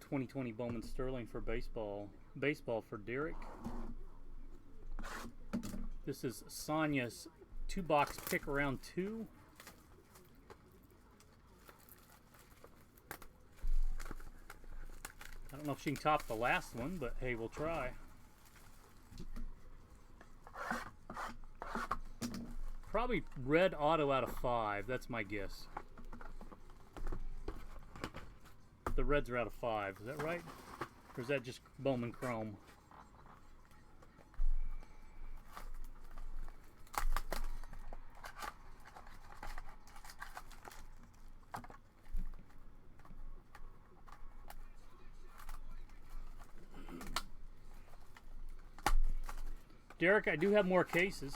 2020 Bowman Sterling for baseball. Baseball for Derek. This is Sonia's 2-box pick around 2. I don't know if she can top the last one, but hey, we'll try. Probably red auto out of 5. That's my guess. The reds are out of 5. Is that right? Or is that just Bowman Chrome? Derek, I do have more cases.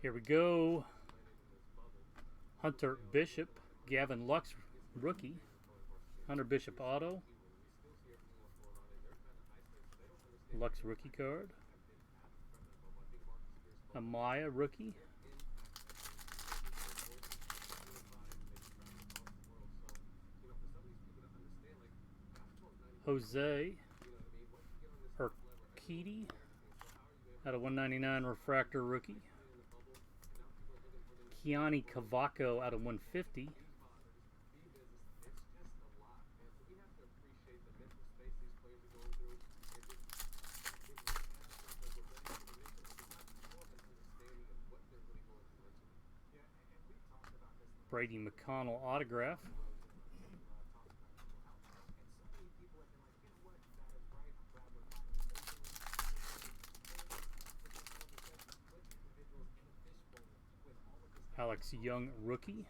Here we go. Hunter Bishop, Gavin Lux rookie. Hunter Bishop auto. Lux rookie card. Amaya rookie. Jose Urquidy out of 199 Refractor rookie. Keani Cavaco out of 150. Brady McConnell autograph. Alex Young rookie.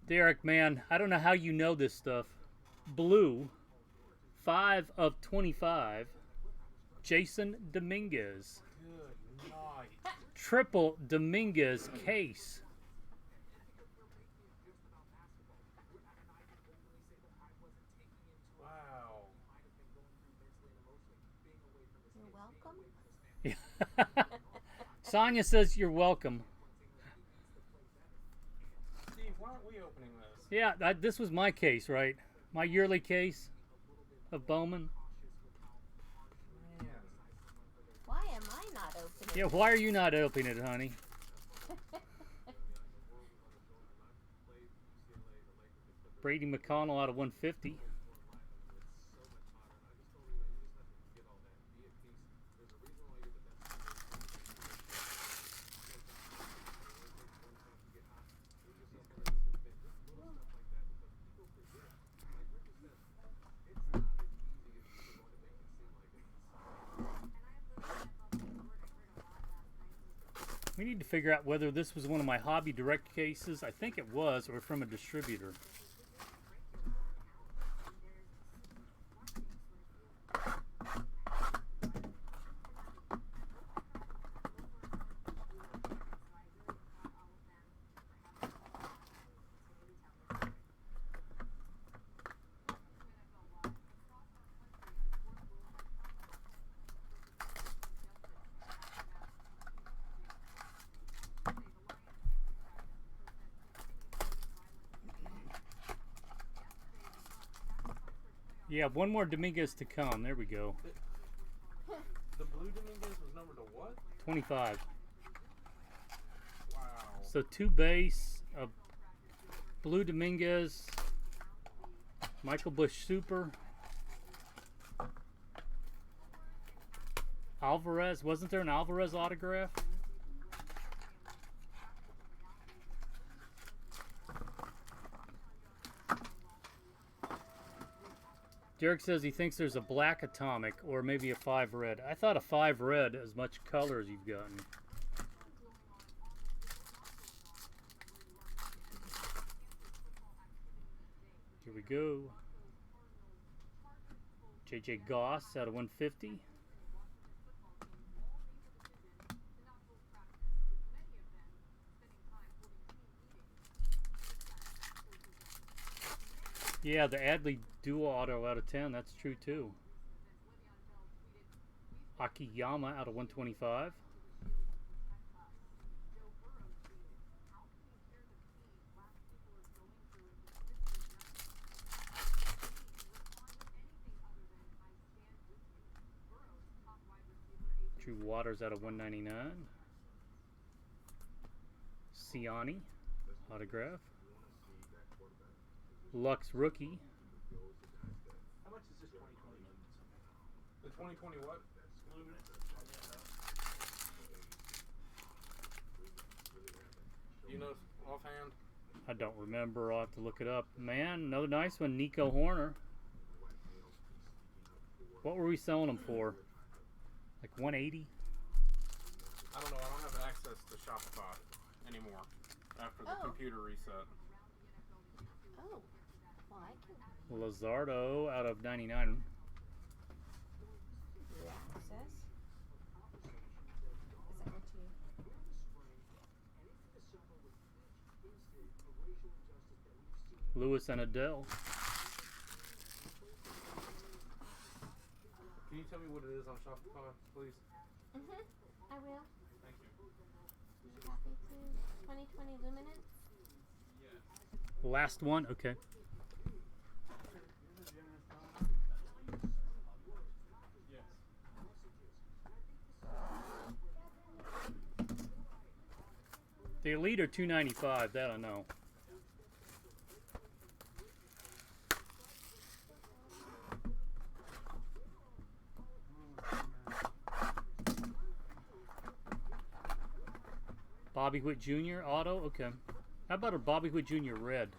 Derek, man, I don't know how you know this stuff. Blue, 5 of 25. Jasson Dominguez. Good night. Triple Dominguez case. Wow. You're welcome. Sonia says you're welcome. Steve, why aren't we opening this? Yeah, this was my case, right? My yearly case of Bowman. Man. Why am I not opening? Yeah, why are you not opening it, honey? Brady McConnell out of 150. We need to figure out whether this was one of my Hobby Direct cases. I think it was, or from a distributor. Yeah, one more Dominguez to come. There we go. The blue Dominguez was numbered to what? 25. Wow. So 2 base, a blue Dominguez, Michael Bush Super, Alvarez. Wasn't there an Alvarez autograph? Derek says he thinks there's a black atomic or maybe a 5 red. I thought a 5 red as much color as you've gotten. Here we go. JJ Goss out of 150. Yeah, the Adley dual auto out of 10. That's true too. Akiyama out of 125. Drew Waters out of 199. Siani autograph. Lux rookie. How much is this 2020 Lumens? The 2020 what? Luminance? You know offhand? I don't remember. I'll have to look it up. Man, another nice one. Nico Horner. What were we selling them for? Like 180? I don't know. I don't have access to Shopify anymore after the computer reset. Oh. Well, I can Lazardo out of 99. access. Is that what you... Lewis and Adele. Can you tell me what it is on Shopify, please? I will. Thank you. Be happy to. 2020 Luminance. Last one? Okay. The Elite are $295. That I know. Bobby Witt Jr. auto? Okay. How about a Bobby Witt Jr. red?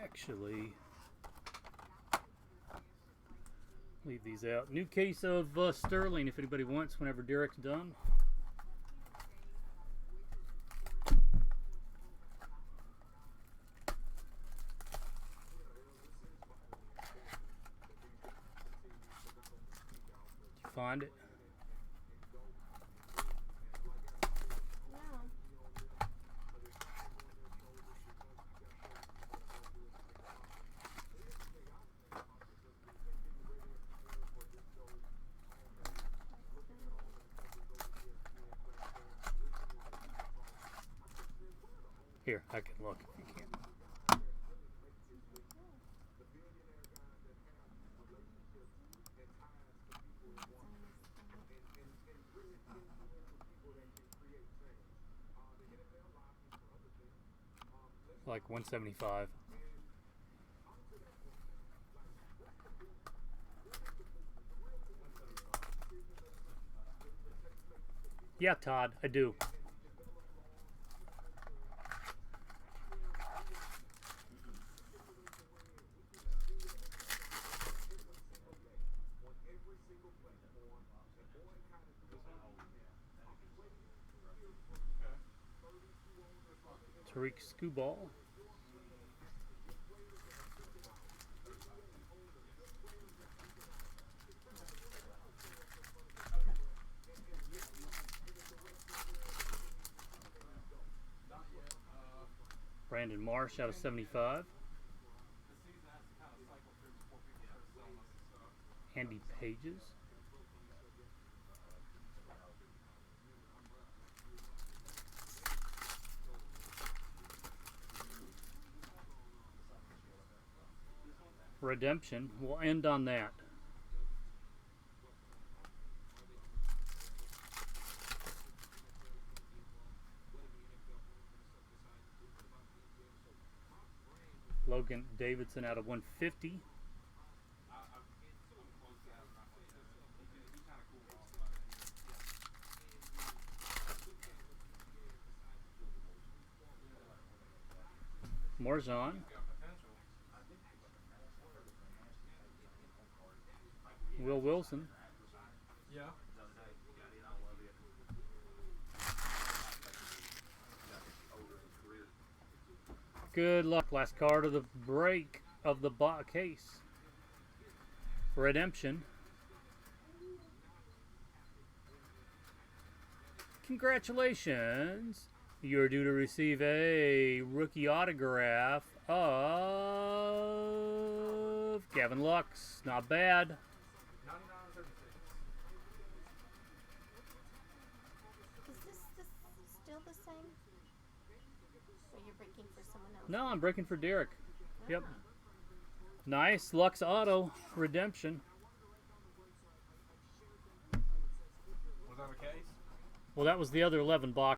Actually, leave these out. New case of Sterling if anybody wants whenever Derek's done. Find it. No. Here, I can look if you can. Like 175. Yeah, Todd, I do. Tariq Skubal. Brandon Marsh out of 75. Andy Pages. Redemption. We'll end on that. Logan Davidson out of 150. Morzon. Will Wilson. Yeah. Good luck. Last card of the break of the case. Redemption. Congratulations. You're due to receive a rookie autograph of Gavin Lux. Not bad. Is this still the same? Or you're breaking for someone else? No, I'm breaking for Derek. Yep. Nice. Lux Auto. Redemption. Was that a case? Well, that was the other 11 box.